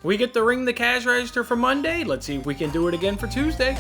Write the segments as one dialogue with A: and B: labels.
A: We get to ring the cash register for Monday. Let's see if we can do it again for Tuesday.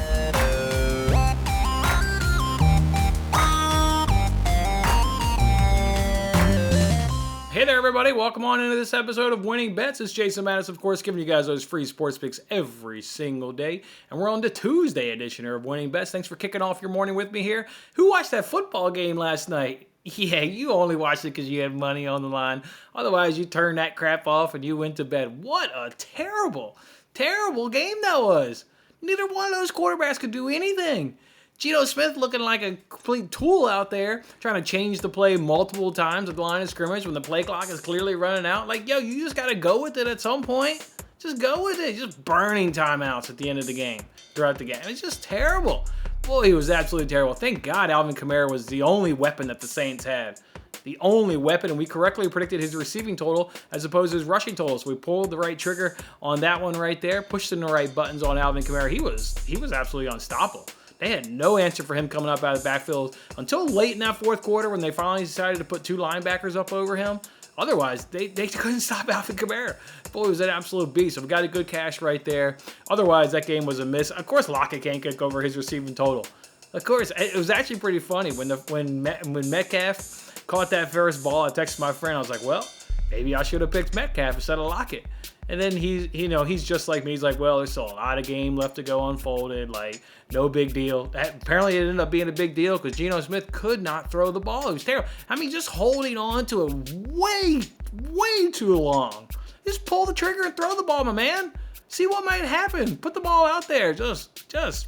A: Hey there, everybody. Welcome on into this episode of Winning Bets. It's Jason Mattis, of course, giving you guys those free sports picks every single day. And we're on the Tuesday edition here of Winning Bets. Thanks for kicking off your morning with me here. Who watched that football game last night? Yeah, you only watched it because you had money on the line. Otherwise, you turned that crap off and you went to bed. What a terrible, terrible game that was. Neither one of those quarterbacks could do anything. Geno Smith looking like a complete tool out there, trying to change the play multiple times at the line of scrimmage when the play clock is clearly running out. Like, yo, you just got to go with it at some point. Just go with it. Just burning timeouts at the end of the game, throughout the game. It's just terrible. Boy, he was absolutely terrible. Thank God Alvin Kamara was the only weapon that the Saints had. The only weapon, and we correctly predicted his receiving total as opposed to his rushing total. So we pulled the right trigger on that one right there, pushed in the right buttons on Alvin Kamara. He was absolutely unstoppable. They had no answer for him coming up out of the backfield until late in that fourth quarter when they finally decided to put two linebackers up over him. Otherwise, they couldn't stop Alvin Kamara. Boy, was an absolute beast. So we got a good cash right there. Otherwise, that game was a miss. Of course, Lockett can't kick over his receiving total. Of course, it was actually pretty funny when Metcalf caught that first ball. I texted my friend. I was like, well, maybe I should have picked Metcalf instead of Lockett. And then he's just like me. He's like, well, there's still a lot of game left to go unfolded. Like, no big deal. Apparently, it ended up being a big deal because Geno Smith could not throw the ball. It was terrible. I mean, just holding on to it way too long. Just pull the trigger and throw the ball, my man. See what might happen. Put the ball out there.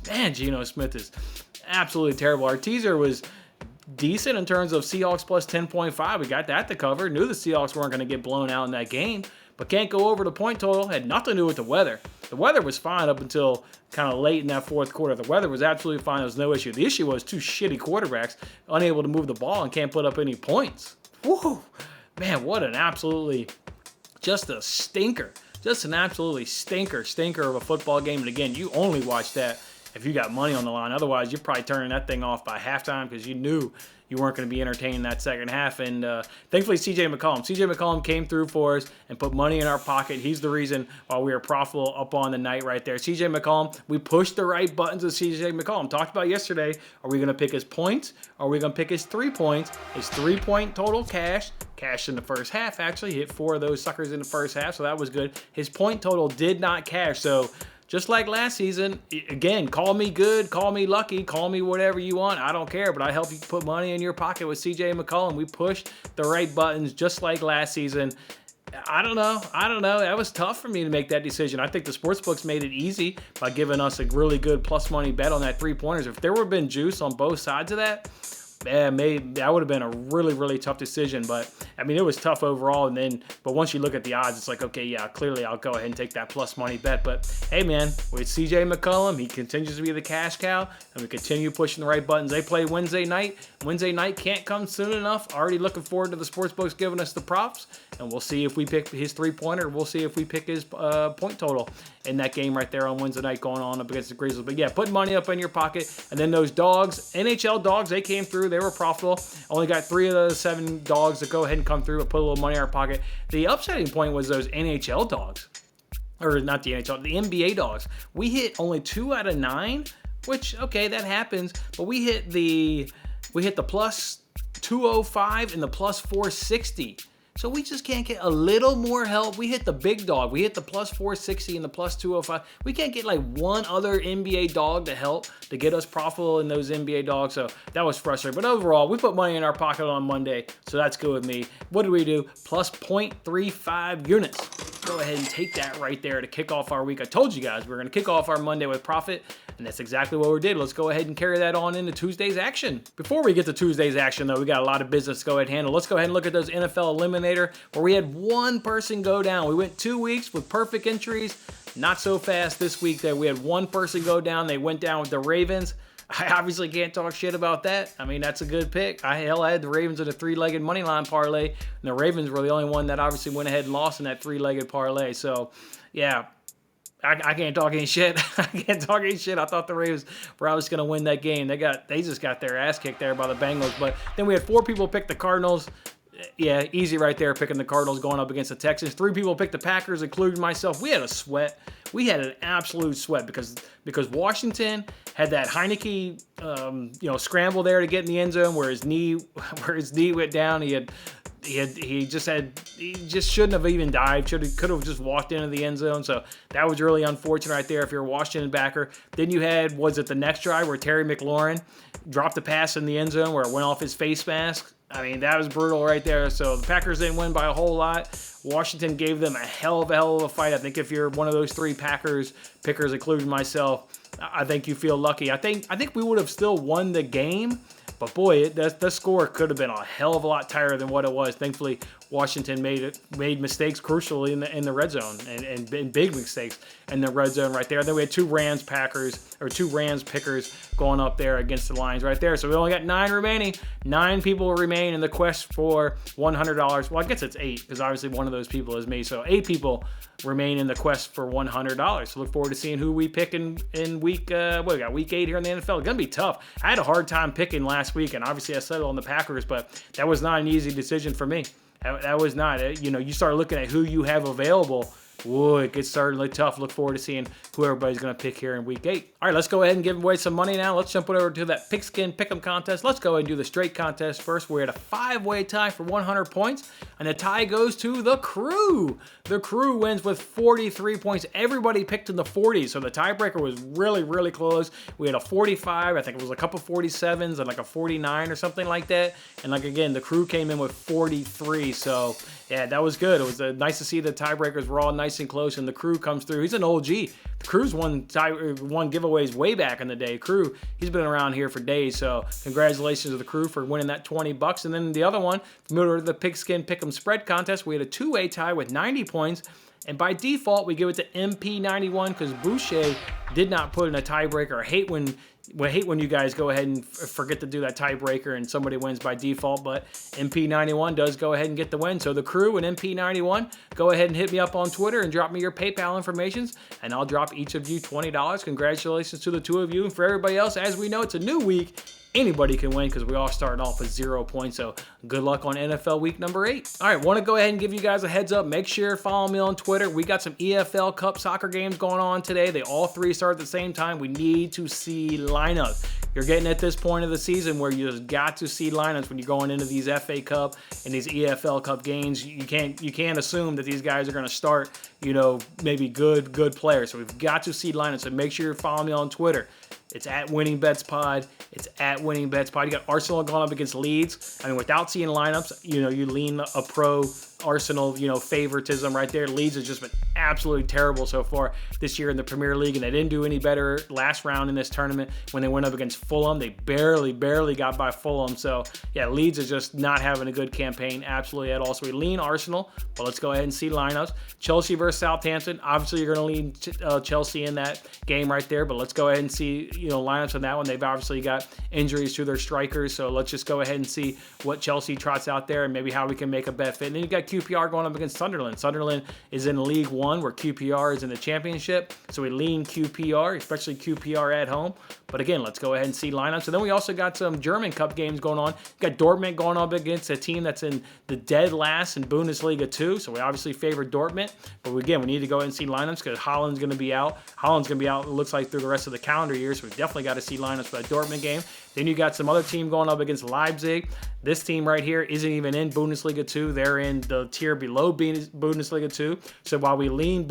A: Man, Geno Smith is absolutely terrible. Our teaser was decent in terms of Seahawks plus 10.5. We got that to cover. Knew the Seahawks weren't going to get blown out in that game. But can't go over the point total. Had nothing to do with the weather. The weather was fine up until kind of late in that fourth quarter. The weather was absolutely fine. There was no issue. The issue was two shitty quarterbacks unable to move the ball and can't put up any points. Woo! Man, what an absolutely just a stinker. Just an absolutely stinker of a football game. And again, you only watch that if you got money on the line. Otherwise, you're probably turning that thing off by halftime because you knew you weren't going to be entertaining that second half. And thankfully, CJ McCollum came through for us and put money in our pocket. He's the reason why we were profitable up on the night right there. CJ McCollum, we pushed the right buttons with CJ McCollum. Talked about yesterday, are we going to pick his points? Are we going to pick his 3 points? His 3-point total cash in the first half, actually. He hit 4 of those suckers in the first half, so that was good. His point total did not cash, so just like last season, again, call me good, call me lucky, call me whatever you want. I don't care, but I help you put money in your pocket with CJ McCollum. We pushed the right buttons just like last season. I don't know. That was tough for me to make that decision. I think the sportsbooks made it easy by giving us a really good plus money bet on that 3-pointers. If there would have been juice on both sides of that, man, that would have been a really tough decision. But I mean, it was tough overall. But once you look at the odds, it's like, okay, yeah, clearly I'll go ahead and take that plus money bet. But hey, man, with CJ McCollum, he continues to be the cash cow, and we continue pushing the right buttons. They play Wednesday night. Wednesday night can't come soon enough. Already looking forward to the sportsbooks giving us the props, and we'll see if we pick his 3-pointer. We'll see if we pick his point total in that game right there on Wednesday night going on up against the Grizzlies. But yeah, put money up in your pocket. And then those dogs, NHL dogs, they came through. They were profitable. Only got 3 of the 7 dogs to go ahead and come through and put a little money in our pocket. The upsetting point was those NHL dogs. Or not the NHL, the NBA dogs. We hit only 2 out of 9, which, okay, that happens. But we hit the plus 205 and the plus 460. So we just can't get a little more help. We hit the big dog. We hit the plus 460 and the plus 205. We can't get like one other NBA dog to help to get us profitable in those NBA dogs. So that was frustrating. But overall, we put money in our pocket on Monday. So that's good with me. What did we do? Plus 0.35 units. Go ahead and take that right there to kick off our week. I told you guys we were going to kick off our Monday with profit. And that's exactly what we did. Let's go ahead and carry that on into Tuesday's action. Before we get to Tuesday's action, though, we got a lot of business to go ahead and handle. Let's go ahead and look at those NFL eliminator where we had one person go down. We went 2 weeks with perfect entries. Not so fast this week that we had one person go down. They went down with the Ravens. I obviously can't talk shit about that. I mean, that's a good pick. I had the Ravens in a 3-legged money line parlay, and the Ravens were the only one that obviously went ahead and lost in that 3-legged parlay. So, yeah, I can't talk any shit. I can't talk any shit. I thought the Ravens were obviously going to win that game. They just got their ass kicked there by the Bengals. But then we had 4 people pick the Cardinals. Yeah, easy right there, picking the Cardinals going up against the Texans. 3 people picked the Packers, including myself. We had a sweat. We had an absolute sweat because Washington had that Heineke, scramble there to get in the end zone where his knee went down. He just shouldn't have even dived. Could have just walked into the end zone. So that was really unfortunate right there if you're a Washington backer. Then you had, was it the next drive where Terry McLaurin dropped the pass in the end zone where it went off his face mask? I mean, that was brutal right there. So the Packers didn't win by a whole lot. Washington gave them a hell of a fight. I think if you're one of those 3 Packers pickers, including myself, I think you feel lucky. I think we would have still won the game. But boy, the score could have been a hell of a lot tighter than what it was. Thankfully, Washington made mistakes crucially in the red zone and big mistakes in the red zone right there. Then we had 2 Rams pickers going up there against the Lions right there. So we only got 9 remaining. 9 people remain in the quest for $100. Well, I guess it's 8 because obviously one of those people is me. So 8 people remain in the quest for $100. So look forward to seeing who we pick in week. We got week 8 here in the NFL. It's gonna be tough. I had a hard time picking last week, and obviously I settled on the Packers, but that was not an easy decision for me. That was not. You start looking at who you have available. Whoa, it gets certainly tough. Look forward to seeing who everybody's going to pick here in week 8. All right, let's go ahead and give away some money now. Let's jump over to that Pigskin Pick'em contest. Let's go ahead and do the straight contest first. We're at a 5-way tie for 100 points, and the tie goes to the Crew. The Crew wins with 43 points. Everybody picked in the 40s, so the tiebreaker was really, really close. We had a 45. I think it was a couple 47s and like a 49 or something like that. And like again, the Crew came in with 43. So yeah, that was good. It was nice to see the tiebreakers were all nice and close, and the Crew comes through. He's an OG. The Crew's won giveaways way back in the day. Crew, he's been around here for days, so congratulations to the Crew for winning that $20. And then the other one, familiar with the Pigskin Pick'em spread contest, we had a 2-way tie with 90 points. And by default, we give it to MP91 because Boucher did not put in a tiebreaker. I hate when you guys go ahead and forget to do that tiebreaker and somebody wins by default, but MP91 does go ahead and get the win. So the Crew and MP91, go ahead and hit me up on Twitter and drop me your PayPal information, and I'll drop each of you $20. Congratulations to the 2 of you. And for everybody else, as we know, it's a new week. Anybody can win because we all started off with 0 points. So good luck on NFL week number 8. All right, want to go ahead and give you guys a heads up. Make sure to follow me on Twitter. We got some EFL Cup soccer games going on today. They all 3 start at the same time. We need to see lineups. You're getting at this point of the season where you just got to see lineups when you're going into these FA Cup and these EFL Cup games. You can't assume that these guys are going to start, maybe good players. So we've got to see lineups. So make sure you follow me on Twitter. It's at Winning Bets Pod. It's at Winning Bets Pod. You got Arsenal going up against Leeds. I mean, without seeing lineups, you lean a pro Arsenal, favoritism right there. Leeds has just been absolutely terrible so far this year in the Premier League, and they didn't do any better last round in this tournament when they went up against Fulham. They barely got by Fulham. So, yeah, Leeds is just not having a good campaign absolutely at all. So we lean Arsenal, but let's go ahead and see lineups. Chelsea versus Southampton. Obviously, you're going to lean Chelsea in that game right there, but let's go ahead and see, lineups on that one. They've obviously got injuries to their strikers, so let's just go ahead and see what Chelsea trots out there and maybe how we can make a bet fit. And then you got QPR going up against Sunderland. Sunderland is in League One where QPR is in the Championship, so we lean QPR, especially QPR at home. But again, let's go ahead and see lineups. And then we also got some German Cup games going on. You got Dortmund going up against a team that's in the dead last in Bundesliga 2, so we obviously favor Dortmund. But again, we need to go ahead and see lineups because Holland's going to be out. It looks like, through the rest of the calendar year, so we've definitely got to see lineups for that Dortmund game. Then you got some other team going up against Leipzig. This team right here isn't even in Bundesliga 2. They're in the tier below Bundesliga 2. So while we lean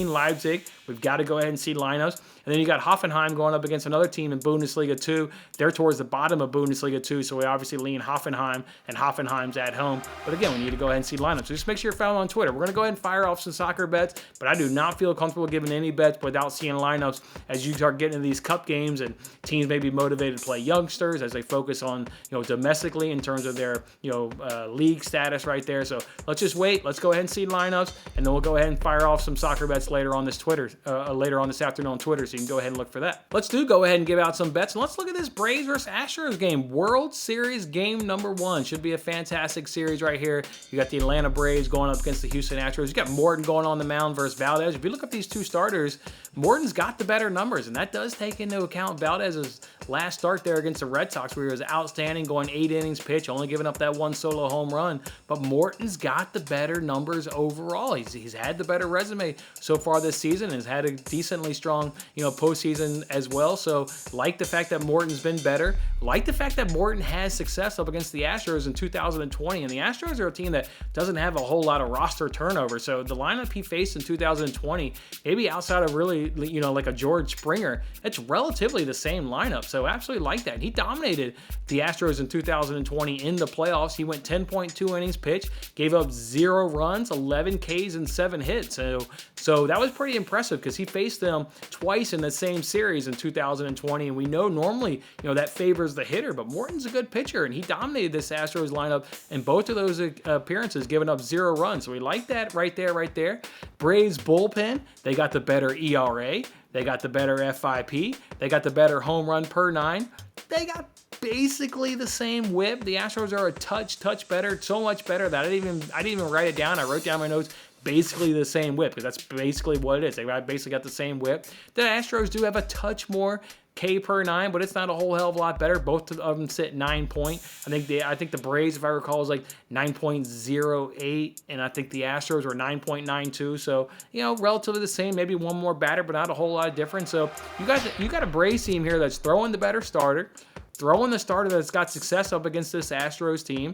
A: Leipzig, we've got to go ahead and see lineups. And then you got Hoffenheim going up against another team in Bundesliga 2. They're towards the bottom of Bundesliga 2, so we obviously lean Hoffenheim, and Hoffenheim's at home. But again, we need to go ahead and see lineups. So just make sure you're following on Twitter. We're going to go ahead and fire off some soccer bets, but I do not feel comfortable giving any bets without seeing lineups as you start getting into these cup games and teams may be motivated to play youngsters as they focus on, domestically in terms of their, league status right there. So let's just wait. Let's go ahead and see lineups, and then we'll go ahead and fire off some soccer bets later on this afternoon on Twitter. So you can go ahead and look for that. Let's go ahead and give out some bets. And let's look at this Braves versus Astros game. World Series game number 1. Should be a fantastic series right here. You got the Atlanta Braves going up against the Houston Astros. You got Morton going on the mound versus Valdez. If you look at these two starters, Morton's got the better numbers, and that does take into account Valdez's last start there against the Red Sox where he was outstanding, going 8 innings pitch, only giving up that 1 solo home run. But Morton's got the better numbers overall. He's had the better resume so far this season and has had a decently strong, postseason as well. So like the fact that Morton's been better, like the fact that Morton has success up against the Astros in 2020. And the Astros are a team that doesn't have a whole lot of roster turnover. So the lineup he faced in 2020, maybe outside of really, like a George Springer, it's relatively the same lineup. So absolutely like that. He dominated the Astros in 2020 in the playoffs. He went 10.2 innings pitched, gave up 0 runs, 11 Ks, and 7 hits. So that was pretty impressive because he faced them twice in the same series in 2020. And we know normally, that favors the hitter, but Morton's a good pitcher and he dominated this Astros lineup in both of those appearances, giving up 0 runs. So we like that right there. Braves bullpen, they got the better ERA. They got the better FIP. They got the better home run per 9. They got basically the same whip. The Astros are a touch better, so much better that I didn't even write it down. I wrote down my notes. Basically the same whip because that's basically what it is. They basically got the same whip. The Astros do have a touch more K per 9, but it's not a whole hell of a lot better. Both of them sit 9 point. I think the Braves, if I recall, is like 9.08, and I think the Astros were 9.92. So relatively the same. Maybe one more batter, but not a whole lot of difference. So you got a Braves team here that's throwing the better starter, throwing the starter that's got success up against this Astros team.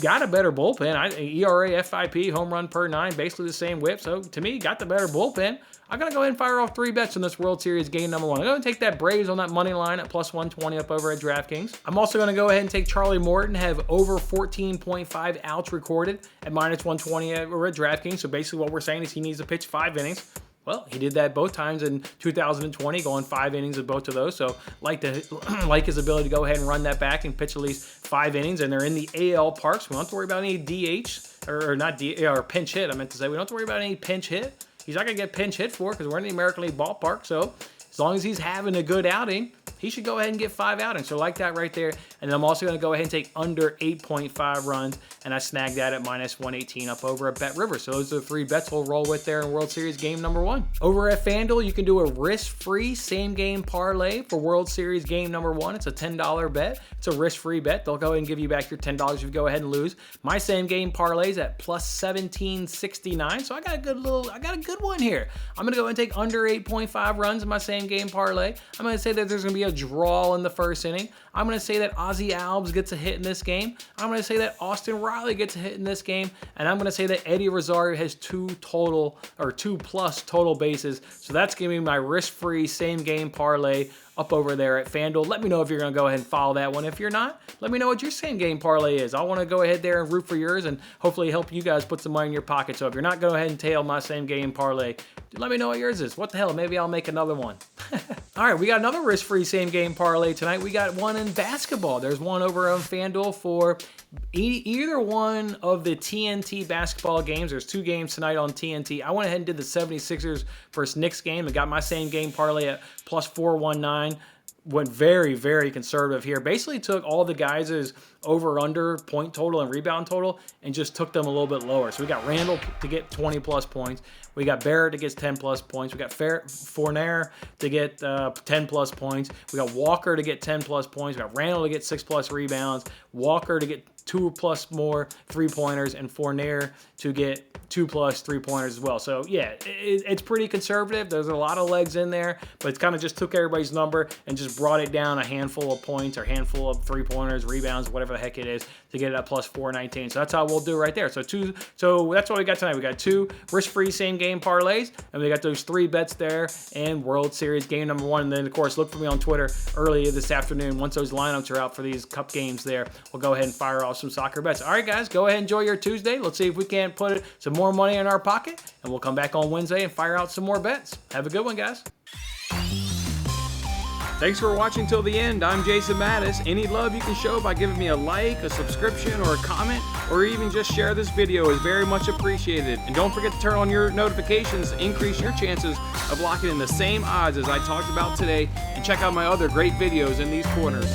A: Got a better bullpen. ERA, FIP, home run per 9, basically the same whip. So to me, got the better bullpen. I'm going to go ahead and fire off 3 bets in this World Series game number 1. I'm going to take that Braves on that money line at plus 120 up over at DraftKings. I'm also going to go ahead and take Charlie Morton, have over 14.5 outs recorded at minus 120 over at DraftKings. So basically what we're saying is he needs to pitch 5 innings. Well, he did that both times in 2020, going 5 innings of both of those. So like his ability to go ahead and run that back and pitch at least 5 innings. And they're in the AL parks. We don't have to worry about any DH or pinch hit. I meant to say we don't have to worry about any pinch hit. He's not going to get pinch hit for because we're in the American League ballpark. So as long as he's having a good outing, he should go ahead and get 5 outings. So like that right there. And then I'm also going to go ahead and take under 8.5 runs. And I snagged that at minus 118 up over at Bet River. So those are the 3 bets we'll roll with there in World Series game number 1. Over at FanDuel, you can do a risk-free same-game parlay for World Series game number 1. It's a $10 bet. It's a risk-free bet. They'll go ahead and give you back your $10 if you go ahead and lose. My same-game parlay is at plus 1769. So I got a good one here. I'm going to go ahead and take under 8.5 runs in my same-game parlay. I'm going to say that there's going to be a draw in the first inning. I'm going to say that Ozzie Albies gets a hit in this game. I'm going to say that Austin Riley gets a hit in this game. And I'm going to say that Eddie Rosario has 2 plus total bases. So that's going to be my risk-free same-game parlay up over there at FanDuel. Let me know if you're going to go ahead and follow that one. If you're not, let me know what your same-game parlay is. I want to go ahead there and root for yours and hopefully help you guys put some money in your pocket. So if you're not, go ahead and tail my same-game parlay. Let me know what yours is. What the hell? Maybe I'll make another one. All right, we got another risk-free same-game parlay tonight. We got one in basketball. There's one over on FanDuel for either one of the TNT basketball games. There's 2 games tonight on TNT. I went ahead and did the 76ers versus Knicks game and got my same-game parlay at plus 419. Went very, very conservative here. Basically took all the guys' over-under point total and rebound total and just took them a little bit lower. So we got Randall to get 20-plus points. We got Barrett to get 10-plus points. We got Fournier to get 10-plus points. We got Walker to get 10-plus points. We got Randall to get 6-plus rebounds. Walker to get 2+ more 3-pointers. And Fournier to get 2+ 3-pointers as well. So yeah, it's pretty conservative. There's a lot of legs in there, but it kind of just took everybody's number and just brought it down a handful of points or handful of 3-pointers, rebounds, whatever the heck it is, to get it at plus 419. So that's how we'll do right there. So that's what we got tonight. We got 2 risk-free same-game parlays, and we got those 3 bets there and World Series game number 1. And then, of course, look for me on Twitter early this afternoon. Once those lineups are out for these cup games there, we'll go ahead and fire off some soccer bets. All right, guys, go ahead and enjoy your Tuesday. Let's see if we can't put some more money in our pocket, and we'll come back on Wednesday and fire out some more bets. Have a good one, guys. Thanks for watching till the end. I'm Jason Mattis. Any love you can show by giving me a like, a subscription, or a comment, or even just share this video is very much appreciated. And don't forget to turn on your notifications to increase your chances of locking in the same odds as I talked about today, and check out my other great videos in these corners.